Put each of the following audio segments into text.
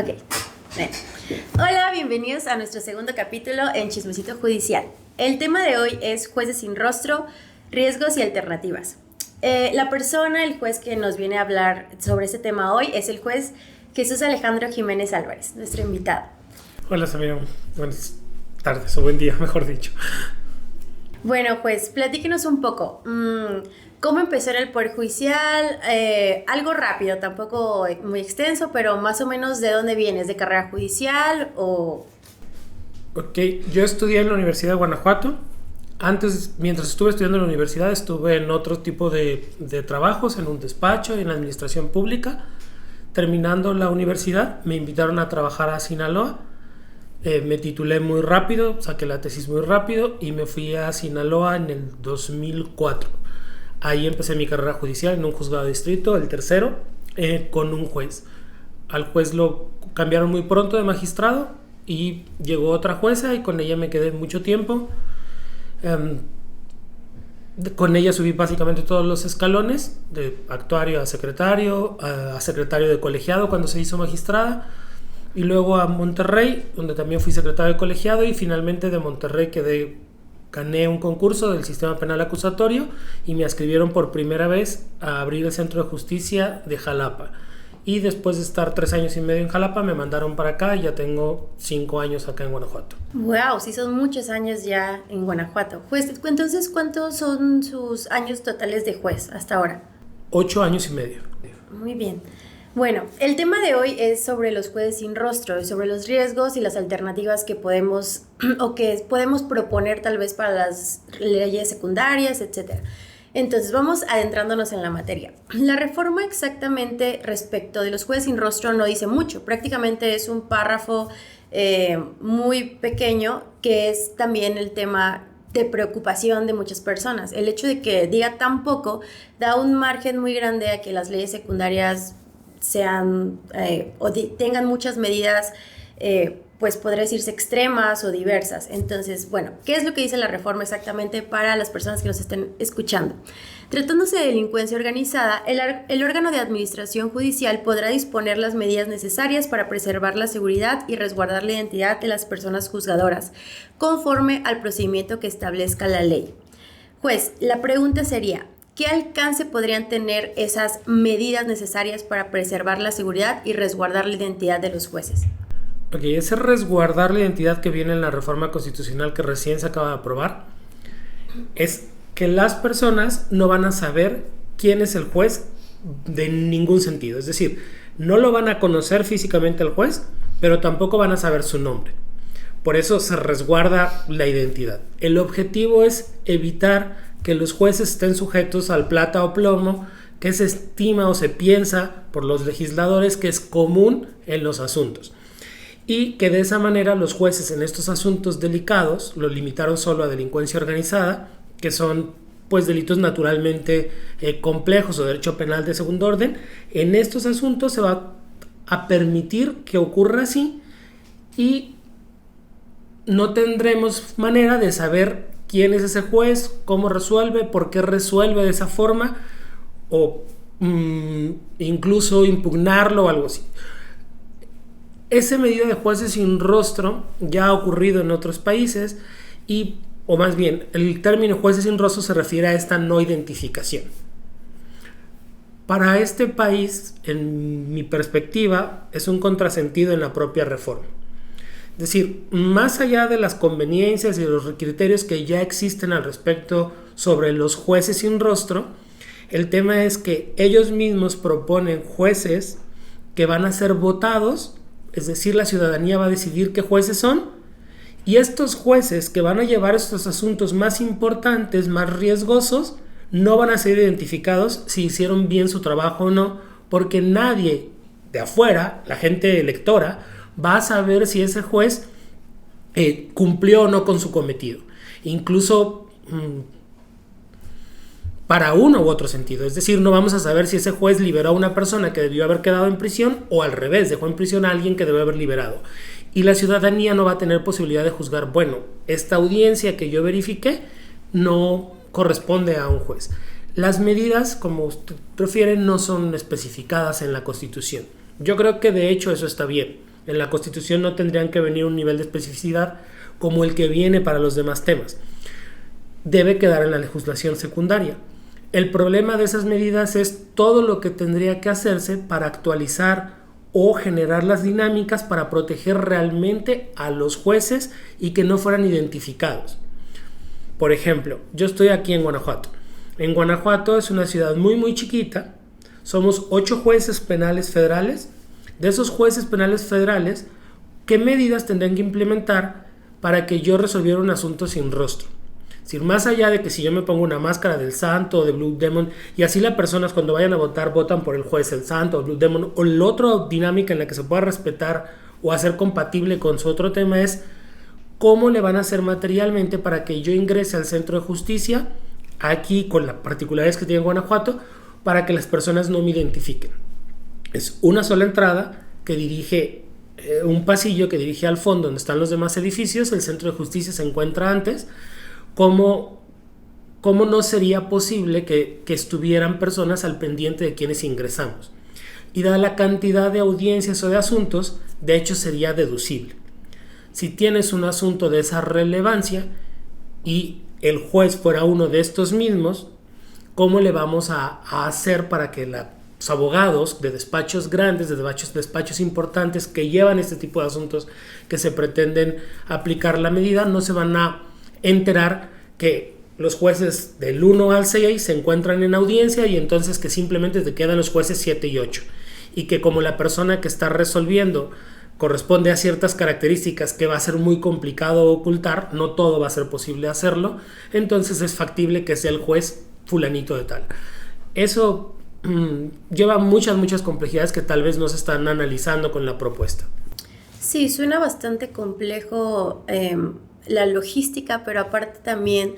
Ok. Bien. Hola, bienvenidos a nuestro segundo capítulo en Chismecito Judicial. El tema de hoy es jueces sin rostro, riesgos y alternativas. El juez que nos viene a hablar sobre este tema hoy es el juez Jesús Alejandro Jiménez Álvarez, nuestro invitado. Hola, Samir. Buenas tardes o buen día, mejor dicho. Bueno, pues platíquenos un poco. ¿Cómo empezó en el Poder Judicial? Algo rápido, tampoco muy extenso, pero más o menos ¿de dónde vienes? ¿De carrera judicial o...? Ok, yo estudié en la Universidad de Guanajuato. Antes, mientras estuve estudiando en la universidad, estuve en otro tipo de trabajos, en un despacho, en la administración pública. Terminando la universidad, me invitaron a trabajar a Sinaloa. Me titulé muy rápido, saqué la tesis muy rápido y me fui a Sinaloa en el 2004. Ahí empecé mi carrera judicial en un juzgado de distrito, el tercero, con un juez. Al juez lo cambiaron muy pronto de magistrado y llegó otra jueza y con ella me quedé mucho tiempo. Con ella subí básicamente todos los escalones, de actuario a secretario de colegiado cuando se hizo magistrada, y luego a Monterrey, donde también fui secretario de colegiado, y finalmente de Monterrey gané un concurso del sistema penal acusatorio y me adscribieron por primera vez a abrir el centro de justicia de Jalapa. Y después de estar 3 años y medio en Jalapa, me mandaron para acá y ya tengo 5 años acá en Guanajuato. Wow, sí son muchos años ya en Guanajuato. Juez, entonces, ¿cuántos son sus años totales de juez hasta ahora? 8 años y medio. Muy bien. Bueno, el tema de hoy es sobre los jueces sin rostro, sobre los riesgos y las alternativas que podemos proponer tal vez para las leyes secundarias, etc. Entonces vamos adentrándonos en la materia. La reforma exactamente respecto de los jueces sin rostro no dice mucho, prácticamente es un párrafo muy pequeño que es también el tema de preocupación de muchas personas. El hecho de que diga tan poco da un margen muy grande a que las leyes secundarias sean tengan muchas medidas, pues podría decirse extremas o diversas. Entonces, bueno, ¿qué es lo que dice la reforma exactamente para las personas que nos estén escuchando? Tratándose de delincuencia organizada, el órgano de administración judicial podrá disponer las medidas necesarias para preservar la seguridad y resguardar la identidad de las personas juzgadoras, conforme al procedimiento que establezca la ley. Juez, la pregunta sería, ¿qué alcance podrían tener esas medidas necesarias para preservar la seguridad y resguardar la identidad de los jueces? Ok, ese resguardar la identidad que viene en la reforma constitucional que recién se acaba de aprobar es que las personas no van a saber quién es el juez de ningún sentido. Es decir, no lo van a conocer físicamente al juez, pero tampoco van a saber su nombre. Por eso se resguarda la identidad. El objetivo es evitar que los jueces estén sujetos al plata o plomo que se estima o se piensa por los legisladores que es común en los asuntos, y que de esa manera los jueces en estos asuntos delicados lo limitaron solo a delincuencia organizada, que son pues delitos naturalmente complejos o derecho penal de segundo orden. En estos asuntos se va a permitir que ocurra así y no tendremos manera de saber quién es ese juez, cómo resuelve, por qué resuelve de esa forma, o incluso impugnarlo o algo así. Esa medida de jueces sin rostro ya ha ocurrido en otros países o más bien, el término jueces sin rostro se refiere a esta no identificación. Para este país, en mi perspectiva, es un contrasentido en la propia reforma. Es decir, más allá de las conveniencias y de los criterios que ya existen al respecto sobre los jueces sin rostro, el tema es que ellos mismos proponen jueces que van a ser votados, es decir, la ciudadanía va a decidir qué jueces son, y estos jueces que van a llevar estos asuntos más importantes, más riesgosos, no van a ser identificados si hicieron bien su trabajo o no, porque nadie de afuera, la gente electora, va a saber si ese juez cumplió o no con su cometido, incluso para uno u otro sentido. Es decir, no vamos a saber si ese juez liberó a una persona que debió haber quedado en prisión o al revés, dejó en prisión a alguien que debió haber liberado. Y la ciudadanía no va a tener posibilidad de juzgar, bueno, esta audiencia que yo verifiqué no corresponde a un juez. Las medidas, como usted refiere, no son especificadas en la Constitución. Yo creo que de hecho eso está bien. En la Constitución no tendrían que venir un nivel de especificidad como el que viene para los demás temas. Debe quedar en la legislación secundaria. El problema de esas medidas es todo lo que tendría que hacerse para actualizar o generar las dinámicas para proteger realmente a los jueces y que no fueran identificados. Por ejemplo, yo estoy aquí en Guanajuato. En Guanajuato es una ciudad muy chiquita. Somos 8 jueces penales federales. De esos jueces penales federales, ¿qué medidas tendrían que implementar para que yo resolviera un asunto sin rostro? Es decir, más allá de que si yo me pongo una máscara del santo o de Blue Demon y así las personas cuando vayan a votar votan por el juez, el santo o Blue Demon, o la otra dinámica en la que se pueda respetar o hacer compatible con su otro tema es cómo le van a hacer materialmente para que yo ingrese al centro de justicia, aquí con las particularidades que tiene Guanajuato, para que las personas no me identifiquen. Es una sola entrada que dirige un pasillo que dirige al fondo donde están los demás edificios. El centro de justicia se encuentra antes. ¿Cómo no sería posible que estuvieran personas al pendiente de quienes ingresamos? Y dada la cantidad de audiencias o de asuntos, de hecho sería deducible. Si tienes un asunto de esa relevancia y el juez fuera uno de estos mismos, ¿cómo le vamos a hacer para que los abogados de despachos grandes, de despachos importantes que llevan este tipo de asuntos que se pretenden aplicar la medida, no se van a enterar que los jueces del 1 al 6 se encuentran en audiencia y entonces que simplemente te quedan los jueces 7 y 8 y que como la persona que está resolviendo corresponde a ciertas características que va a ser muy complicado ocultar, no todo va a ser posible hacerlo, entonces es factible que sea el juez fulanito de tal. Eso lleva muchas complejidades que tal vez no se están analizando con la propuesta. Sí, suena bastante complejo la logística, pero aparte también,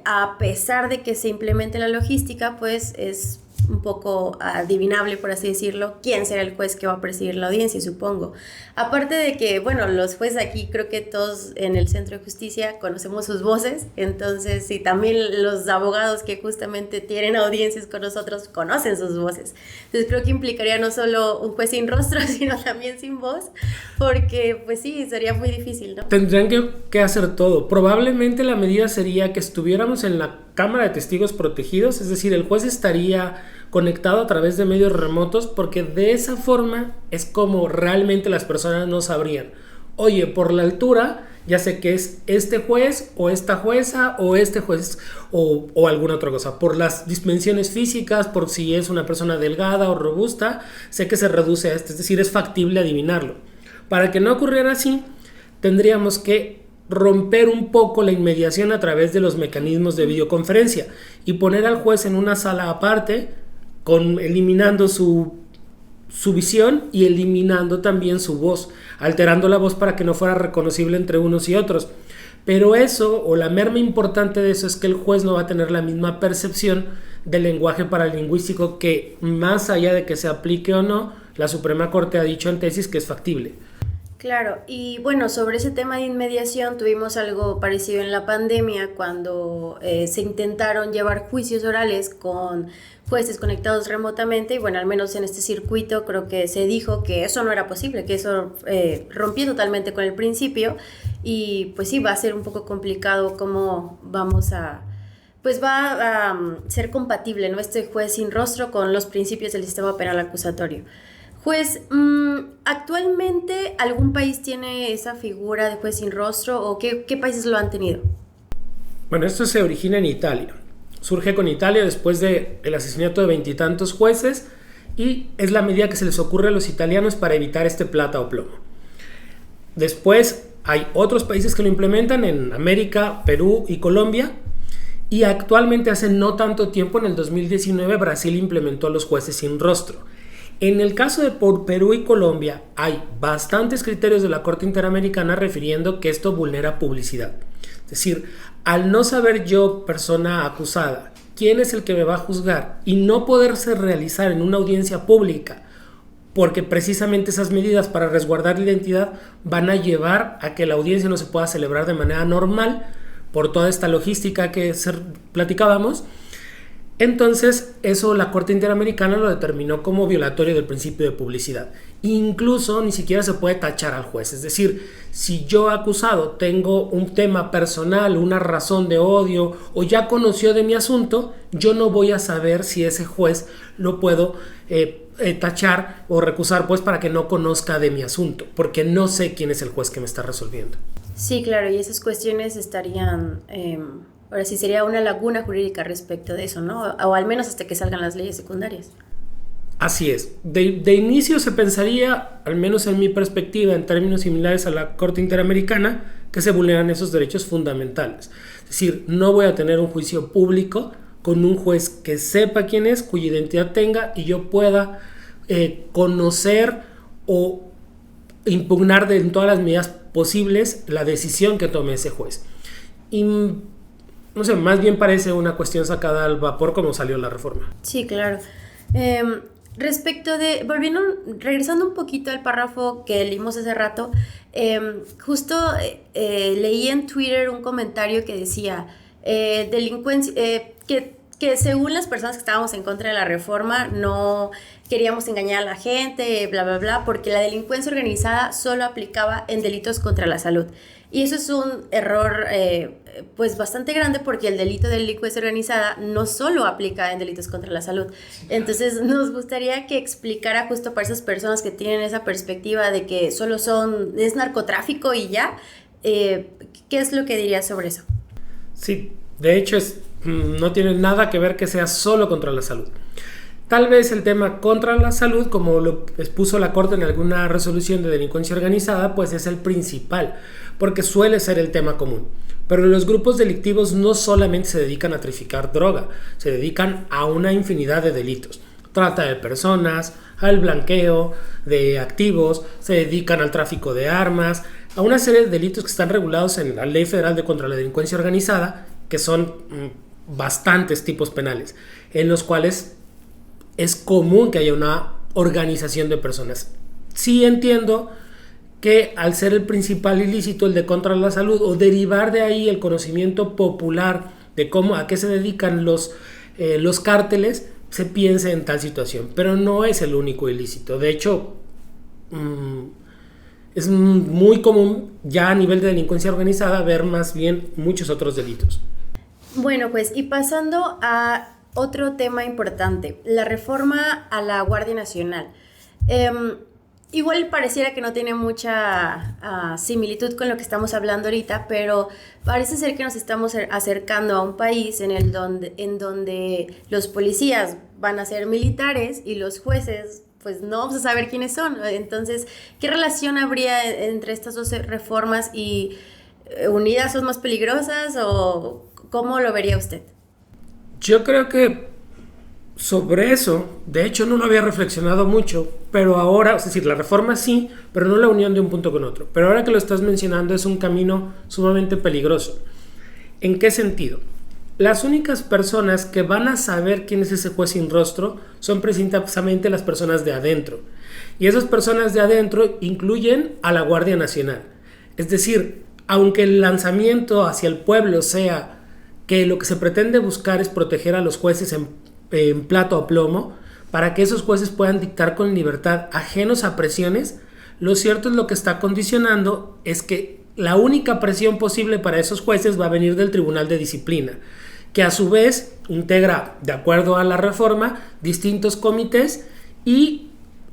a pesar de que se implemente la logística, pues es un poco adivinable, por así decirlo, quién será el juez que va a presidir la audiencia, supongo. Aparte de que, bueno, los jueces aquí, creo que todos en el Centro de Justicia conocemos sus voces, entonces, y también los abogados que justamente tienen audiencias con nosotros conocen sus voces. Entonces creo que implicaría no solo un juez sin rostro, sino también sin voz, porque pues sí, sería muy difícil, ¿no? Tendrían que hacer todo. Probablemente la medida sería que estuviéramos en la Cámara de Testigos Protegidos, es decir, el juez estaría conectado a través de medios remotos, porque de esa forma es como realmente las personas no sabrían. Oye, por la altura ya sé que es este juez o esta jueza o este juez o alguna otra cosa. Por las dimensiones físicas, por si es una persona delgada o robusta, sé que se reduce a esto, es decir, es factible adivinarlo. Para que no ocurriera así, tendríamos que romper un poco la inmediación a través de los mecanismos de videoconferencia y poner al juez en una sala aparte, eliminando su visión y eliminando también su voz, alterando la voz para que no fuera reconocible entre unos y otros. Pero eso, o la merma importante de eso, es que el juez no va a tener la misma percepción del lenguaje paralingüístico que, más allá de que se aplique o no, la Suprema Corte ha dicho en tesis que es factible. Claro, y bueno, sobre ese tema de inmediación tuvimos algo parecido en la pandemia cuando se intentaron llevar juicios orales con jueces conectados remotamente y bueno, al menos en este circuito creo que se dijo que eso no era posible, que eso rompía totalmente con el principio y pues sí, va a ser un poco complicado cómo vamos a... pues va a ser compatible, ¿no?, este juez sin rostro con los principios del sistema penal acusatorio. Juez, ¿actualmente algún país tiene esa figura de juez sin rostro o qué países lo han tenido? Bueno, esto se origina en Italia. Surge con Italia después del asesinato de 20 y tantos jueces y es la medida que se les ocurre a los italianos para evitar este plata o plomo. Después hay otros países que lo implementan en América, Perú y Colombia y actualmente hace no tanto tiempo, en el 2019, Brasil implementó los jueces sin rostro. En el caso de Perú y Colombia hay bastantes criterios de la Corte Interamericana refiriendo que esto vulnera publicidad. Es decir, al no saber yo, persona acusada, quién es el que me va a juzgar y no poderse realizar en una audiencia pública, porque precisamente esas medidas para resguardar la identidad van a llevar a que la audiencia no se pueda celebrar de manera normal por toda esta logística que platicábamos, Entonces, eso la Corte Interamericana lo determinó como violatorio del principio de publicidad. Incluso ni siquiera se puede tachar al juez. Es decir, si yo acusado tengo un tema personal, una razón de odio o ya conoció de mi asunto, yo no voy a saber si ese juez lo puedo tachar o recusar, pues, para que no conozca de mi asunto, porque no sé quién es el juez que me está resolviendo. Sí, claro, y esas cuestiones estarían... ahora sí sería una laguna jurídica respecto de eso, ¿no? O al menos hasta que salgan las leyes secundarias. Así es. De inicio se pensaría, al menos en mi perspectiva, en términos similares a la Corte Interamericana, que se vulneran esos derechos fundamentales. Es decir, no voy a tener un juicio público con un juez que sepa quién es, cuya identidad tenga y yo pueda conocer o impugnar en todas las medidas posibles la decisión que tome ese juez. Y no sé, más bien parece una cuestión sacada al vapor como salió la reforma. Sí, claro. Respecto de, regresando un poquito al párrafo que leímos hace rato, justo leí en Twitter un comentario que decía, delincuencia, que según las personas que estábamos en contra de la reforma no queríamos engañar a la gente, bla, bla, bla, porque la delincuencia organizada solo aplicaba en delitos contra la salud. Y eso es un error pues bastante grande, porque el delito de delincuencia organizada no solo aplica en delitos contra la salud. Entonces nos gustaría que explicara justo para esas personas que tienen esa perspectiva de que solo es narcotráfico y ya, ¿qué es lo que dirías sobre eso? Sí, de hecho no tiene nada que ver que sea solo contra la salud. Tal vez el tema contra la salud, como lo expuso la Corte en alguna resolución de delincuencia organizada, pues es el principal, porque suele ser el tema común. Pero los grupos delictivos no solamente se dedican a traficar droga, se dedican a una infinidad de delitos. Trata de personas, al blanqueo de activos, se dedican al tráfico de armas, a una serie de delitos que están regulados en la Ley Federal contra la Delincuencia Organizada, que son bastantes tipos penales, en los cuales es común que haya una organización de personas. Sí entiendo que al ser el principal ilícito el de contra la salud, o derivar de ahí el conocimiento popular de a qué se dedican los cárteles, se piense en tal situación, pero no es el único ilícito. De hecho, es muy común ya a nivel de delincuencia organizada ver más bien muchos otros delitos. Bueno, pues y pasando a otro tema importante, la reforma a la Guardia Nacional. Igual pareciera que no tiene mucha similitud con lo que estamos hablando ahorita, pero parece ser que nos estamos acercando a un país en donde los policías van a ser militares y los jueces pues no vamos a saber quiénes son. Entonces, ¿qué relación habría entre estas dos reformas y unidas son más peligrosas, o cómo lo vería usted? Yo creo que sobre eso, de hecho no lo había reflexionado mucho, pero ahora, es decir, la reforma sí, pero no la unión de un punto con otro. Pero ahora que lo estás mencionando, es un camino sumamente peligroso. ¿En qué sentido? Las únicas personas que van a saber quién es ese juez sin rostro son precisamente las personas de adentro. Y esas personas de adentro incluyen a la Guardia Nacional. Es decir, aunque el lanzamiento hacia el pueblo sea que lo que se pretende buscar es proteger a los jueces en plato a plomo, para que esos jueces puedan dictar con libertad ajenos a presiones, lo cierto es lo que está condicionando es que la única presión posible para esos jueces va a venir del Tribunal de Disciplina, que a su vez integra, de acuerdo a la reforma, distintos comités, y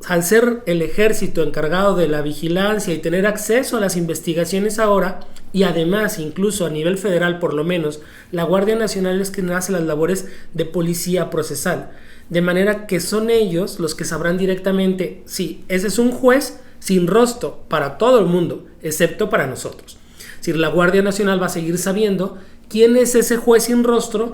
al ser el ejército encargado de la vigilancia y tener acceso a las investigaciones ahora, y además incluso a nivel federal por lo menos, la Guardia Nacional es quien hace las labores de policía procesal, de manera que son ellos los que sabrán directamente si ese es un juez sin rostro para todo el mundo, excepto para nosotros. Es decir, la Guardia Nacional va a seguir sabiendo quién es ese juez sin rostro,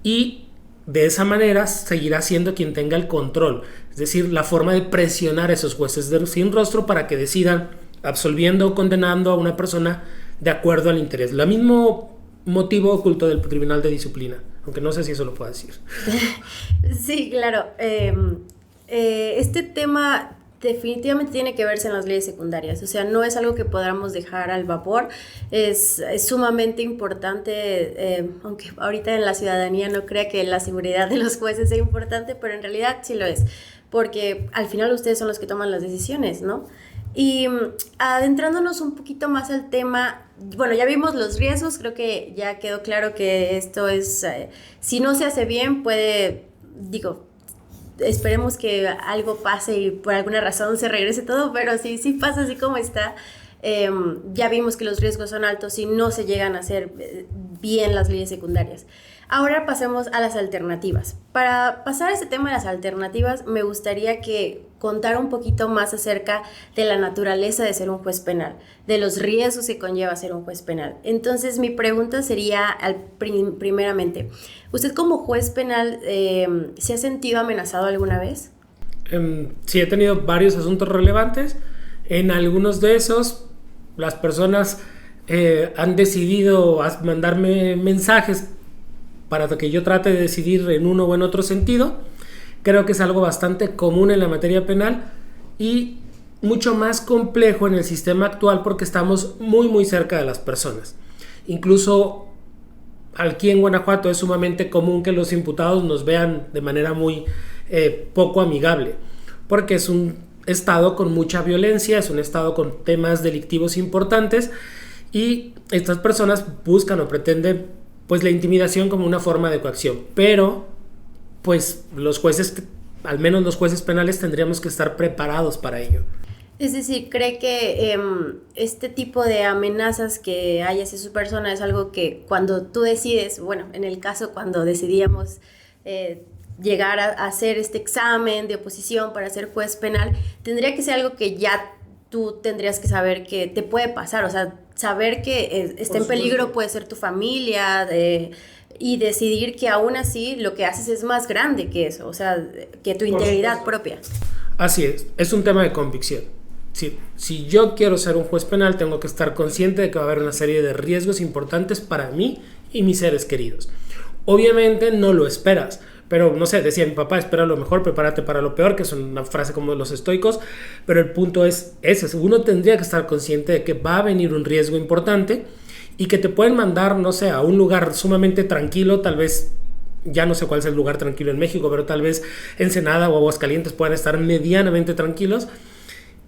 y de esa manera seguirá siendo quien tenga el control, es decir, la forma de presionar a esos jueces sin rostro para que decidan absolviendo o condenando a una persona de acuerdo al interés. El mismo motivo oculto del Tribunal de Disciplina, aunque no sé si eso lo puedo decir. Sí, claro. Este tema definitivamente tiene que verse en las leyes secundarias, o sea, no es algo que podamos dejar al vapor, es sumamente importante, aunque ahorita en la ciudadanía no crea que la seguridad de los jueces sea importante, pero en realidad sí lo es, porque al final ustedes son los que toman las decisiones, ¿no? Y adentrándonos un poquito más al tema, bueno, ya vimos los riesgos, creo que ya quedó claro que esto es, si no se hace bien, esperemos que algo pase y por alguna razón se regrese todo, pero si pasa así como está, ya vimos que los riesgos son altos y no se llegan a hacer bien las leyes secundarias. Ahora pasemos a las alternativas. Para pasar a este tema de las alternativas, me gustaría que contara un poquito más acerca de la naturaleza de ser un juez penal, de los riesgos que conlleva ser un juez penal. Entonces, mi pregunta sería, primeramente, ¿usted como juez penal se ha sentido amenazado alguna vez? Sí, he tenido varios asuntos relevantes. En algunos de esos, las personas han decidido mandarme mensajes para que yo trate de decidir en uno o en otro sentido. Creo que es algo bastante común en la materia penal y mucho más complejo en el sistema actual porque estamos muy muy cerca de las personas. Incluso aquí en Guanajuato es sumamente común que los imputados nos vean de manera muy poco amigable, porque es un estado con mucha violencia, es un estado con temas delictivos importantes y estas personas buscan o pretenden pues la intimidación como una forma de coacción, pero pues los jueces, al menos los jueces penales, tendríamos que estar preparados para ello. Es decir, ¿cree que este tipo de amenazas que hay hacia su persona es algo que cuando tú decides, bueno, en el caso cuando decidíamos llegar a hacer este examen de oposición para ser juez penal, tendría que ser algo que ya tú tendrías que saber que te puede pasar, o sea, saber que está en peligro puede ser tu familia, y decidir que aún así lo que haces es más grande que eso, o sea, que tu integridad propia. Así es un tema de convicción. Si yo quiero ser un juez penal, tengo que estar consciente de que va a haber una serie de riesgos importantes para mí y mis seres queridos. Obviamente no lo esperas, pero no sé, decía mi papá, espera lo mejor, prepárate para lo peor, que es una frase como de los estoicos, pero el punto es ese, uno tendría que estar consciente de que va a venir un riesgo importante y que te pueden mandar, no sé, a un lugar sumamente tranquilo, tal vez, ya no sé cuál es el lugar tranquilo en México, pero tal vez Ensenada o Aguascalientes puedan estar medianamente tranquilos,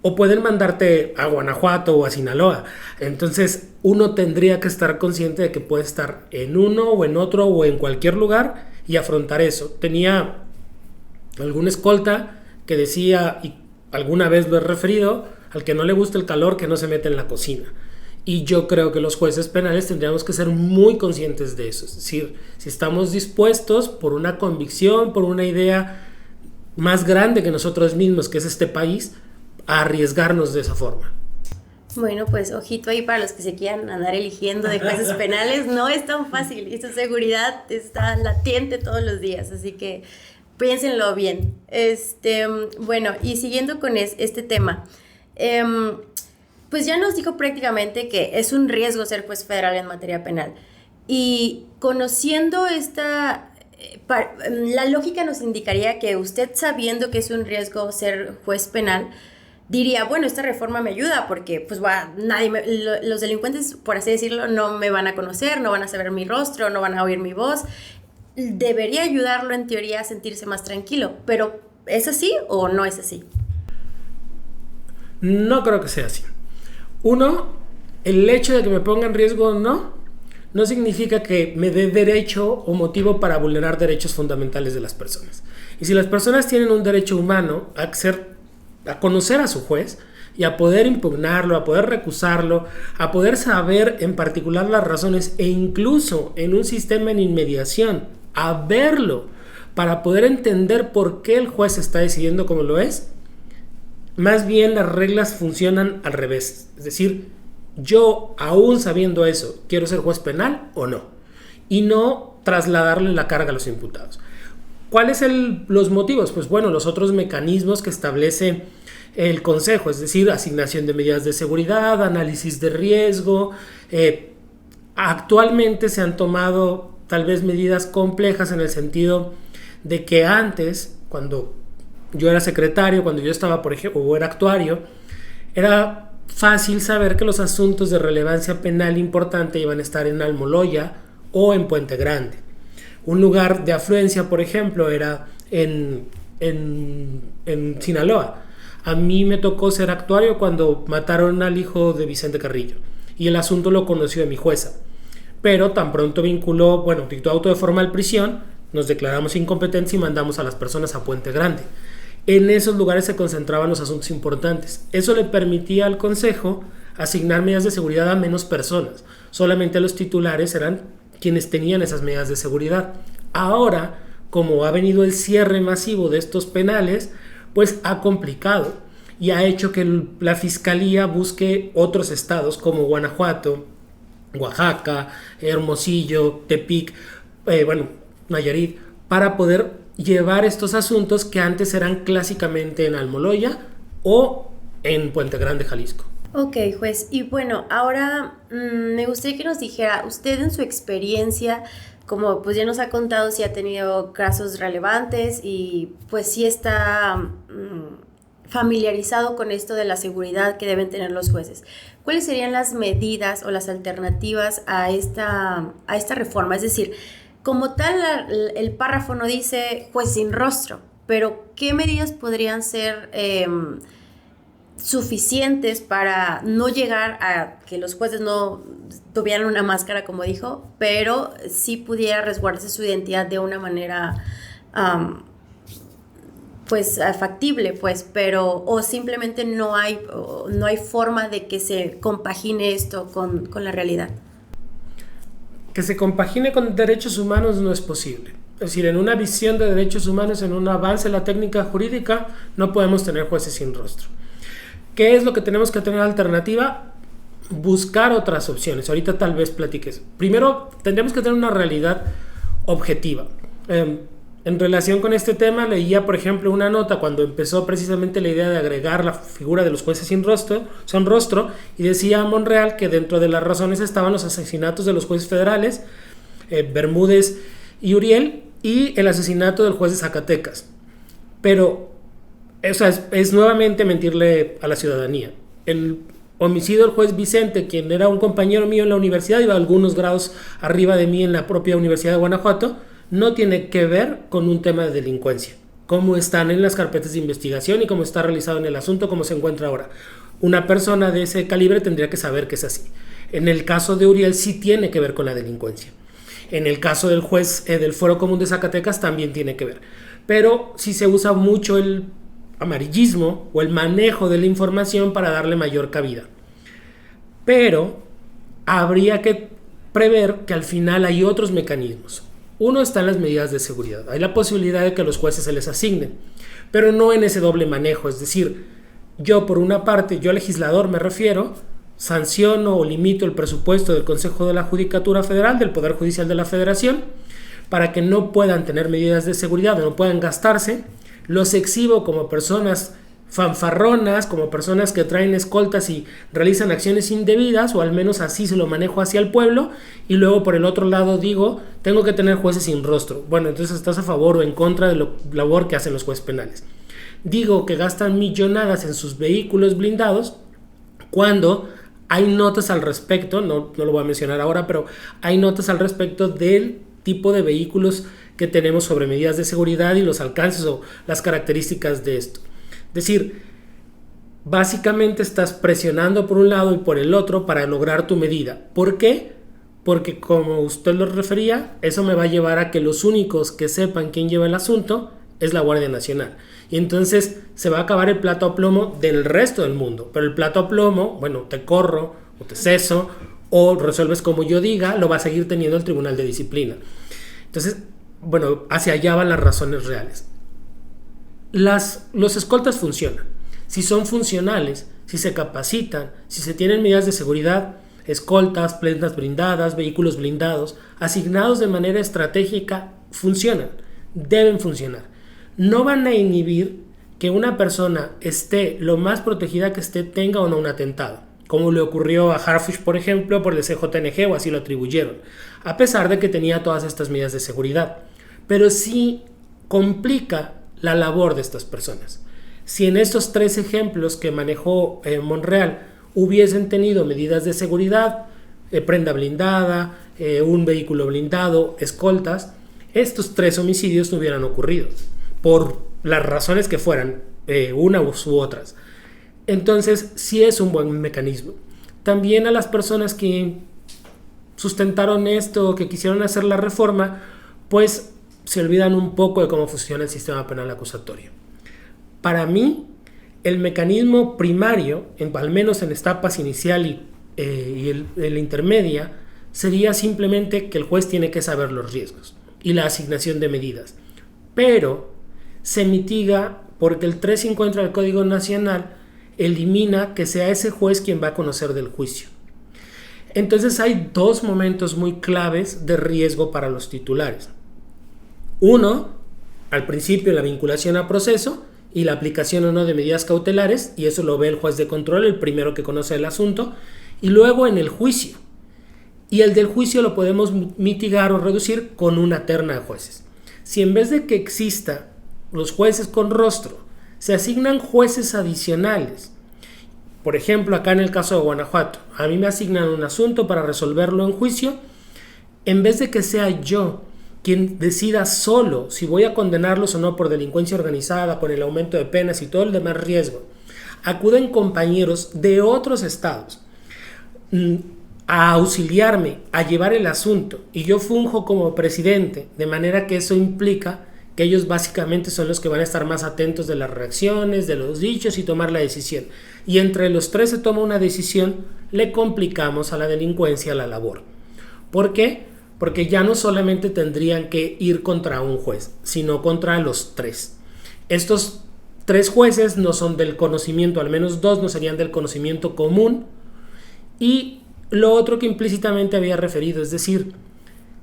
o pueden mandarte a Guanajuato o a Sinaloa. Entonces uno tendría que estar consciente de que puede estar en uno o en otro o en cualquier lugar y afrontar eso. Tenía algún escolta que decía, y alguna vez lo he referido, al que no le gusta el calor, que no se mete en la cocina. Y yo creo que los jueces penales tendríamos que ser muy conscientes de eso. Es decir, si estamos dispuestos por una convicción, por una idea más grande que nosotros mismos, que es este país, a arriesgarnos de esa forma. Bueno, pues ojito ahí para los que se quieran andar eligiendo de jueces penales, no es tan fácil y su seguridad está latente todos los días, así que piénsenlo bien. Bueno, y siguiendo con este tema, pues ya nos dijo prácticamente que es un riesgo ser juez federal en materia penal. Y conociendo la lógica nos indicaría que usted, sabiendo que es un riesgo ser juez penal, diría, bueno, esta reforma me ayuda porque pues los delincuentes, por así decirlo, no me van a conocer, no van a saber mi rostro, no van a oír mi voz. Debería ayudarlo en teoría a sentirse más tranquilo, pero ¿es así o no es así? No creo que sea así. Uno, el hecho de que me ponga en riesgo o no significa que me dé derecho o motivo para vulnerar derechos fundamentales de las personas. Y si las personas tienen un derecho humano a conocer a su juez y a poder impugnarlo, a poder recusarlo, a poder saber en particular las razones e incluso en un sistema en inmediación, a verlo para poder entender por qué el juez está decidiendo como lo es, más bien las reglas funcionan al revés. Es decir, yo, aún sabiendo eso, ¿quiero ser juez penal o no? Y no trasladarle la carga a los imputados. ¿Cuáles son los motivos? Pues bueno, los otros mecanismos que establece el Consejo, es decir, asignación de medidas de seguridad, análisis de riesgo. Actualmente se han tomado tal vez medidas complejas en el sentido de que antes, cuando yo era secretario, cuando yo estaba, por ejemplo, o era actuario, era fácil saber que los asuntos de relevancia penal importante iban a estar en Almoloya o en Puente Grande. Un lugar de afluencia, por ejemplo, era en Sinaloa. A mí me tocó ser actuario cuando mataron al hijo de Vicente Carrillo y el asunto lo conoció mi jueza. Pero tan pronto dictó auto de formal prisión, nos declaramos incompetentes y mandamos a las personas a Puente Grande. En esos lugares se concentraban los asuntos importantes. Eso le permitía al Consejo asignar medidas de seguridad a menos personas. Solamente los titulares eran quienes tenían esas medidas de seguridad. Ahora, como ha venido el cierre masivo de estos penales, pues ha complicado y ha hecho que la Fiscalía busque otros estados como Guanajuato, Oaxaca, Hermosillo, Tepic, Nayarit, para poder llevar estos asuntos que antes eran clásicamente en Almoloya o en Puente Grande, Jalisco. Ok, juez. Y bueno, ahora me gustaría que nos dijera, usted en su experiencia, como pues ya nos ha contado si ha tenido casos relevantes y pues sí está familiarizado con esto de la seguridad que deben tener los jueces. ¿Cuáles serían las medidas o las alternativas a esta reforma? Es decir, como tal, el párrafo no dice juez sin rostro, pero ¿qué medidas podrían ser suficientes para no llegar a que los jueces no tuvieran una máscara, como dijo, pero sí pudiera resguardarse su identidad de una manera factible, pero o simplemente no hay forma de que se compagine esto con la realidad? Que se compagine con derechos humanos no es posible. Es decir, en una visión de derechos humanos, en un avance de la técnica jurídica, no podemos tener jueces sin rostro. ¿Qué es lo que tenemos que tener alternativa? Buscar otras opciones. Ahorita tal vez platiques. Primero, tendremos que tener una realidad objetiva. En relación con este tema, leía, por ejemplo, una nota cuando empezó precisamente la idea de agregar la figura de los jueces sin rostro, y decía Monreal que dentro de las razones estaban los asesinatos de los jueces federales, Bermúdez y Uriel, y el asesinato del juez de Zacatecas. Pero es nuevamente mentirle a la ciudadanía. El homicidio del juez Vicente, quien era un compañero mío en la universidad, iba algunos grados arriba de mí en la propia Universidad de Guanajuato, no tiene que ver con un tema de delincuencia, cómo están en las carpetas de investigación y cómo está realizado en el asunto, cómo se encuentra ahora. Una persona de ese calibre tendría que saber que es así. En el caso de Uriel sí tiene que ver con la delincuencia. En el caso del juez del Fuero Común de Zacatecas también tiene que ver. Pero sí se usa mucho el amarillismo o el manejo de la información para darle mayor cabida. Pero habría que prever que al final hay otros mecanismos. Uno está en las medidas de seguridad. Hay la posibilidad de que a los jueces se les asignen, pero no en ese doble manejo. Es decir, yo por una parte, yo legislador me refiero, sanciono o limito el presupuesto del Consejo de la Judicatura Federal, del Poder Judicial de la Federación, para que no puedan tener medidas de seguridad o no puedan gastarse. Los exhibo como personas fanfarronas, como personas que traen escoltas y realizan acciones indebidas, o al menos así se lo manejo hacia el pueblo, y luego por el otro lado digo, tengo que tener jueces sin rostro. Bueno, entonces estás a favor o en contra de la labor que hacen los jueces penales. Digo que gastan millonadas en sus vehículos blindados cuando hay notas al respecto, no lo voy a mencionar ahora, pero hay notas al respecto del tipo de vehículos que tenemos sobre medidas de seguridad y los alcances o las características de esto. Es decir, básicamente estás presionando por un lado y por el otro para lograr tu medida. ¿Por qué? Porque como usted lo refería, eso me va a llevar a que los únicos que sepan quién lleva el asunto es la Guardia Nacional. Y entonces se va a acabar el plato a plomo del resto del mundo. Pero el plato a plomo, bueno, te corro o te ceso o resuelves como yo diga, lo va a seguir teniendo el Tribunal de Disciplina. Entonces, bueno, hacia allá van las razones reales. Los escoltas funcionan. Si son funcionales, si se capacitan, si se tienen medidas de seguridad, escoltas, prendas blindadas, vehículos blindados, asignados de manera estratégica, funcionan, deben funcionar. No van a inhibir que una persona esté lo más protegida que esté, tenga o no un atentado, como le ocurrió a Harfuch, por ejemplo, por el CJNG, o así lo atribuyeron, a pesar de que tenía todas estas medidas de seguridad. Pero sí complica la labor de estas personas. Si en estos 3 ejemplos que manejó Monreal hubiesen tenido medidas de seguridad, prenda blindada, un vehículo blindado, escoltas, estos 3 homicidios no hubieran ocurrido, por las razones que fueran, unas u otras. Entonces, sí es un buen mecanismo. También a las personas que sustentaron esto, que quisieron hacer la reforma, pues se olvidan un poco de cómo funciona el sistema penal acusatorio. Para mí, el mecanismo primario, al menos en etapas inicial y la intermedia, sería simplemente que el juez tiene que saber los riesgos y la asignación de medidas. Pero se mitiga porque el 350 del Código Nacional elimina que sea ese juez quien va a conocer del juicio. Entonces hay 2 momentos muy claves de riesgo para los titulares. Uno, al principio, la vinculación a proceso y la aplicación o no de medidas cautelares, y eso lo ve el juez de control, el primero que conoce el asunto, y luego en el juicio. Y el del juicio lo podemos mitigar o reducir con una terna de jueces. Si en vez de que exista los jueces con rostro, se asignan jueces adicionales, por ejemplo, acá en el caso de Guanajuato, a mí me asignan un asunto para resolverlo en juicio, en vez de que sea yo quien decida solo si voy a condenarlos o no por delincuencia organizada, con el aumento de penas y todo el demás riesgo, acuden compañeros de otros estados a auxiliarme, a llevar el asunto, y yo funjo como presidente, de manera que eso implica que ellos básicamente son los que van a estar más atentos de las reacciones, de los dichos y tomar la decisión. Y entre los 3 se toma una decisión, le complicamos a la delincuencia la labor. ¿Por qué? Porque ya no solamente tendrían que ir contra un juez, sino contra los 3. Estos 3 jueces no son del conocimiento, al menos 2 no serían del conocimiento común. Y lo otro que implícitamente había referido, es decir,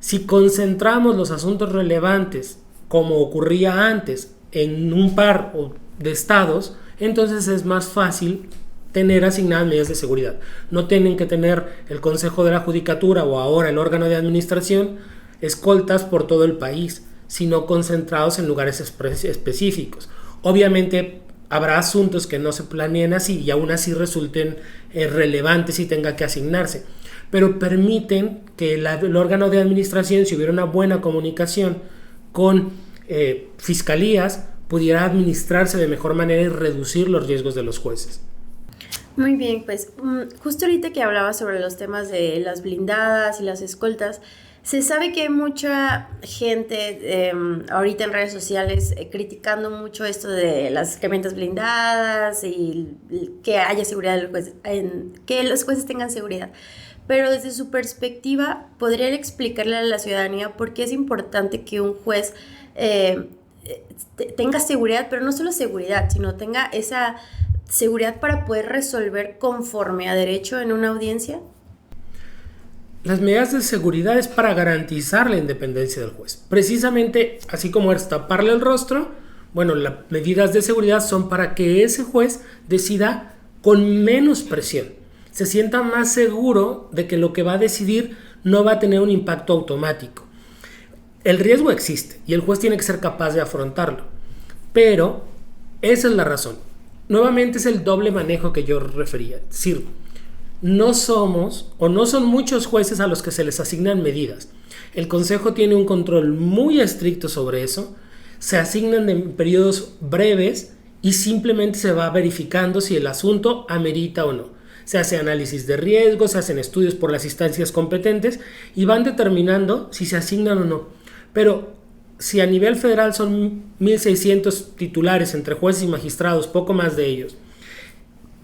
si concentramos los asuntos relevantes, como ocurría antes, en un par de estados, entonces es más fácil tener asignadas medidas de seguridad. No tienen que tener el Consejo de la Judicatura o ahora el órgano de administración escoltas por todo el país, sino concentrados en lugares específicos. Obviamente habrá asuntos que no se planeen así y aún así resulten relevantes y tenga que asignarse, pero permiten que el órgano de administración, si hubiera una buena comunicación con fiscalías, pudiera administrarse de mejor manera y reducir los riesgos de los jueces. Muy bien, pues justo ahorita que hablaba sobre los temas de las blindadas y las escoltas, se sabe que hay mucha gente ahorita en redes sociales criticando mucho esto de las camionetas blindadas y que haya seguridad de los jueces, que los jueces tengan seguridad. Pero desde su perspectiva, ¿podrían explicarle a la ciudadanía por qué es importante que un juez tenga seguridad, pero no solo seguridad, sino tenga esa seguridad para poder resolver conforme a derecho en una audiencia? Las medidas de seguridad es para garantizar la independencia del juez. Precisamente así como es taparle el rostro, bueno, las medidas de seguridad son para que ese juez decida con menos presión, se sienta más seguro de que lo que va a decidir no va a tener un impacto automático. El riesgo existe y el juez tiene que ser capaz de afrontarlo, pero esa es la razón. Nuevamente es el doble manejo que yo refería, es decir, no somos o no son muchos jueces a los que se les asignan medidas. El Consejo tiene un control muy estricto sobre eso, se asignan en periodos breves y simplemente se va verificando si el asunto amerita o no. Se hace análisis de riesgo, se hacen estudios por las instancias competentes y van determinando si se asignan o no. Pero si a nivel federal son 1.600 titulares entre jueces y magistrados, poco más de ellos,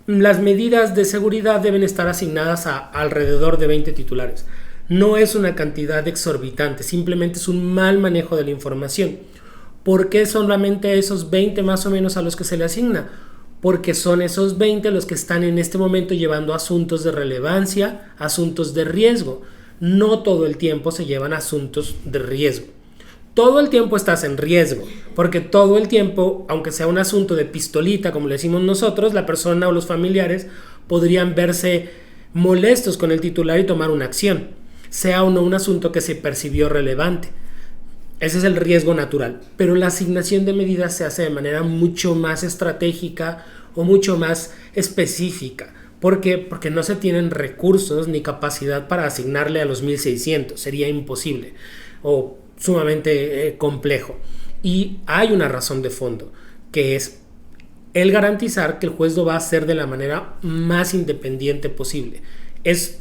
las medidas de seguridad deben estar asignadas a alrededor de 20 titulares. No es una cantidad exorbitante, simplemente es un mal manejo de la información. ¿Por qué solamente esos 20 más o menos a los que se le asigna? Porque son esos 20 los que están en este momento llevando asuntos de relevancia, asuntos de riesgo. No todo el tiempo se llevan asuntos de riesgo. Todo el tiempo estás en riesgo, porque todo el tiempo, aunque sea un asunto de pistolita, como le decimos nosotros, la persona o los familiares podrían verse molestos con el titular y tomar una acción, sea o no un asunto que se percibió relevante. Ese es el riesgo natural, pero la asignación de medidas se hace de manera mucho más estratégica o mucho más específica. ¿Por qué? Porque no se tienen recursos ni capacidad para asignarle a los 1600, sería imposible o sumamente complejo. Y hay una razón de fondo, que es el garantizar que el juez lo va a hacer de la manera más independiente posible. Es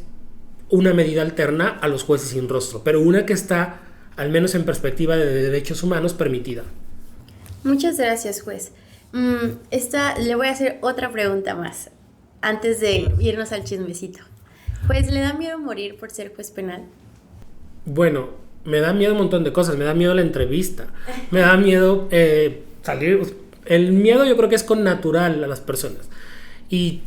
una medida alterna a los jueces sin rostro, pero una que está, al menos en perspectiva de derechos humanos, permitida. Muchas gracias, juez. Le voy a hacer otra pregunta más, antes de irnos al chismecito. Juez, ¿le da miedo morir por ser juez penal? Bueno, me da miedo un montón de cosas. Me da miedo la entrevista. Me da miedo salir. El miedo yo creo que es connatural a las personas. Y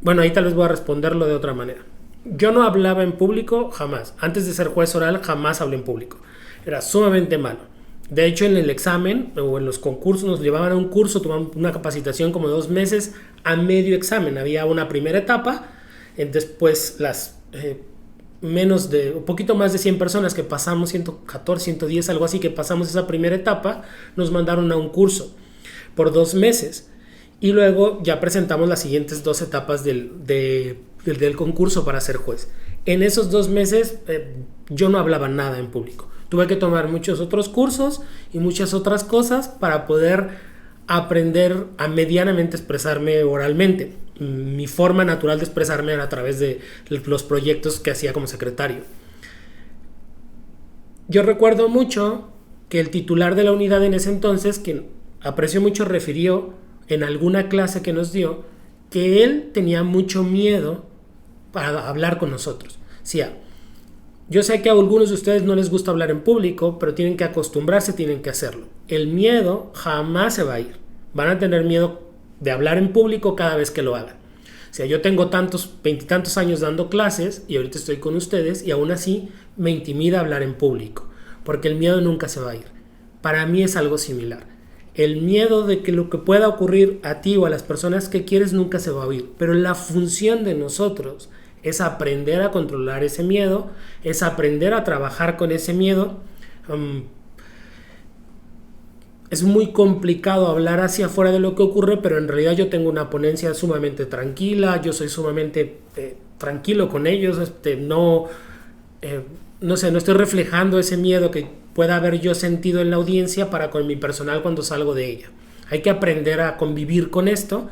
bueno, ahí tal vez voy a responderlo de otra manera. Yo no hablaba en público jamás. Antes de ser juez oral jamás hablé en público. Era sumamente malo. De hecho, en el examen o en los concursos nos llevaban a un curso, tomaban una capacitación como de 2 meses a medio examen. Había una primera etapa, después las un poquito más de 100 personas que pasamos, 114, 110, algo así, que pasamos esa primera etapa, nos mandaron a un curso por 2 meses. Y luego ya presentamos las siguientes 2 etapas del concurso para ser juez. En esos 2 meses yo no hablaba nada en público. Tuve que tomar muchos otros cursos y muchas otras cosas para poder aprender a medianamente expresarme oralmente. Mi forma natural de expresarme era a través de los proyectos que hacía como secretario. Yo recuerdo mucho que el titular de la unidad en ese entonces, quien aprecio mucho, refirió en alguna clase que nos dio que él tenía mucho miedo para hablar con nosotros. Decía, yo sé que a algunos de ustedes no les gusta hablar en público, pero tienen que acostumbrarse, tienen que hacerlo. El miedo jamás se va a ir. Van a tener miedo de hablar en público cada vez que lo hagan. O sea, yo tengo 20 y tantos años dando clases y ahorita estoy con ustedes y aún así me intimida hablar en público, porque el miedo nunca se va a ir. Para mí es algo similar. El miedo de que lo que pueda ocurrir a ti o a las personas que quieres nunca se va a oír, pero la función de nosotros es aprender a controlar ese miedo, es aprender a trabajar con ese miedo. Es muy complicado hablar hacia afuera de lo que ocurre, pero en realidad yo tengo una ponencia sumamente tranquila, yo soy sumamente tranquilo con ellos, no estoy reflejando ese miedo que pueda haber yo sentido en la audiencia para con mi personal cuando salgo de ella. Hay que aprender a convivir con esto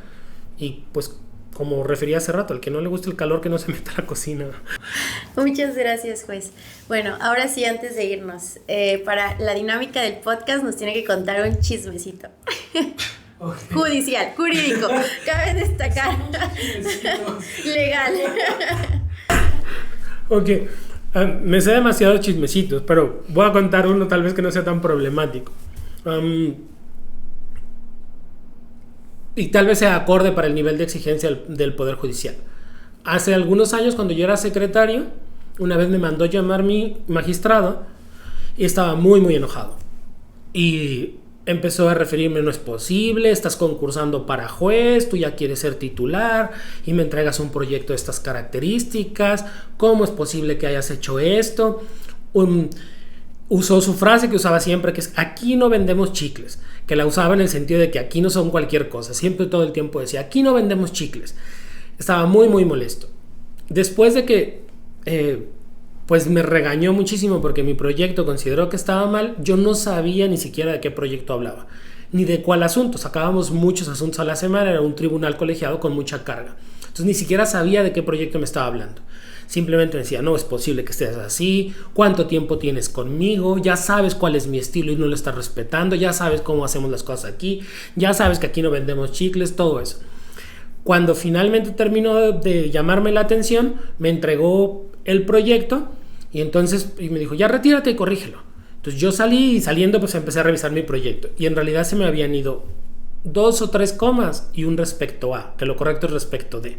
y pues, como refería hace rato, al que no le gusta el calor, que no se meta a la cocina. Muchas gracias, juez. Bueno, ahora sí, antes de irnos, para la dinámica del podcast nos tiene que contar un chismecito. Okay. Judicial, jurídico, cabe destacar. Legal. Ok, me sé demasiados chismecitos, pero voy a contar uno tal vez que no sea tan problemático. Y tal vez sea acorde para el nivel de exigencia del Poder Judicial. Hace algunos años, cuando yo era secretario, una vez me mandó llamar mi magistrado y estaba muy, muy enojado. Y empezó a referirme, no es posible, estás concursando para juez, tú ya quieres ser titular y me entregas un proyecto de estas características, ¿cómo es posible que hayas hecho esto? Usó su frase que usaba siempre, que es aquí no vendemos chicles, que la usaba en el sentido de que aquí no son cualquier cosa, siempre todo el tiempo decía aquí no vendemos chicles. Estaba muy muy molesto. Después de que pues me regañó muchísimo porque mi proyecto consideró que estaba mal, yo no sabía ni siquiera de qué proyecto hablaba, ni de cuál asunto. Sacábamos muchos asuntos a la semana, era un tribunal colegiado con mucha carga, entonces ni siquiera sabía de qué proyecto me estaba hablando. Simplemente me decía, no es posible que estés así, cuánto tiempo tienes conmigo, ya sabes cuál es mi estilo y no lo estás respetando, ya sabes cómo hacemos las cosas aquí, ya sabes que aquí no vendemos chicles, todo eso. Cuando finalmente terminó de llamarme la atención, me entregó el proyecto y entonces me dijo, ya retírate y corrígelo. Entonces yo salí y saliendo pues empecé a revisar mi proyecto y en realidad se me habían ido 2 o 3 comas y un respecto a, que lo correcto es respecto de.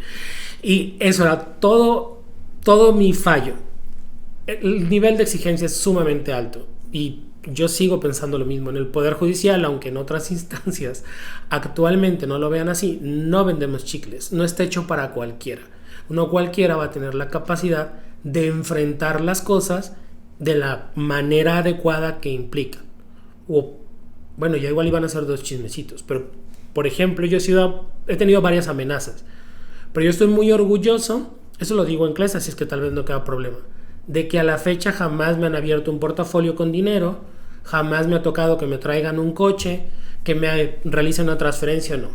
Y eso era todo mi fallo. El nivel de exigencia es sumamente alto y yo sigo pensando lo mismo. En el Poder Judicial, aunque en otras instancias actualmente no lo vean así, no vendemos chicles, no está hecho para cualquiera. No cualquiera va a tener la capacidad de enfrentar las cosas de la manera adecuada que implica. O, bueno, ya igual iban a ser dos chismecitos, pero, por ejemplo, he tenido varias amenazas, pero yo estoy muy orgulloso, eso lo digo en clase, así es que tal vez no queda problema, de que a la fecha jamás me han abierto un portafolio con dinero, jamás me ha tocado que me traigan un coche, que me realicen una transferencia, no.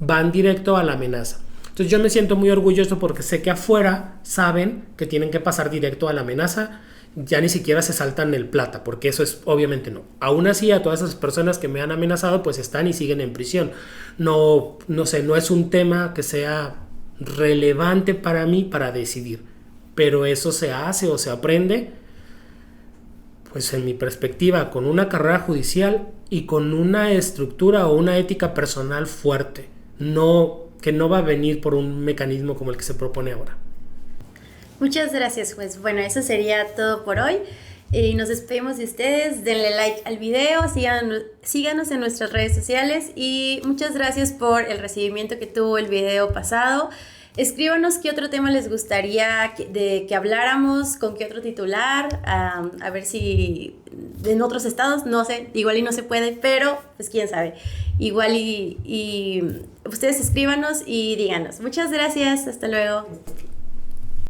Van directo a la amenaza. Entonces yo me siento muy orgulloso porque sé que afuera saben que tienen que pasar directo a la amenaza, ya ni siquiera se saltan el plata, porque eso es obviamente no. Aún así, a todas esas personas que me han amenazado, pues están y siguen en prisión. No sé, no es un tema que sea relevante para mí para decidir, pero eso se hace o se aprende, pues en mi perspectiva, con una carrera judicial y con una estructura o una ética personal fuerte, que no va a venir por un mecanismo como el que se propone ahora. Muchas gracias, juez. Bueno, eso sería todo por hoy. Y nos despedimos de ustedes. Denle like al video, síganos en nuestras redes sociales y muchas gracias por el recibimiento que tuvo el video pasado. Escríbanos qué otro tema les gustaría que habláramos, con qué otro titular, a ver si en otros estados, no sé, igual y no se puede, pero pues quién sabe. Igual y ustedes escríbanos y díganos. Muchas gracias, hasta luego.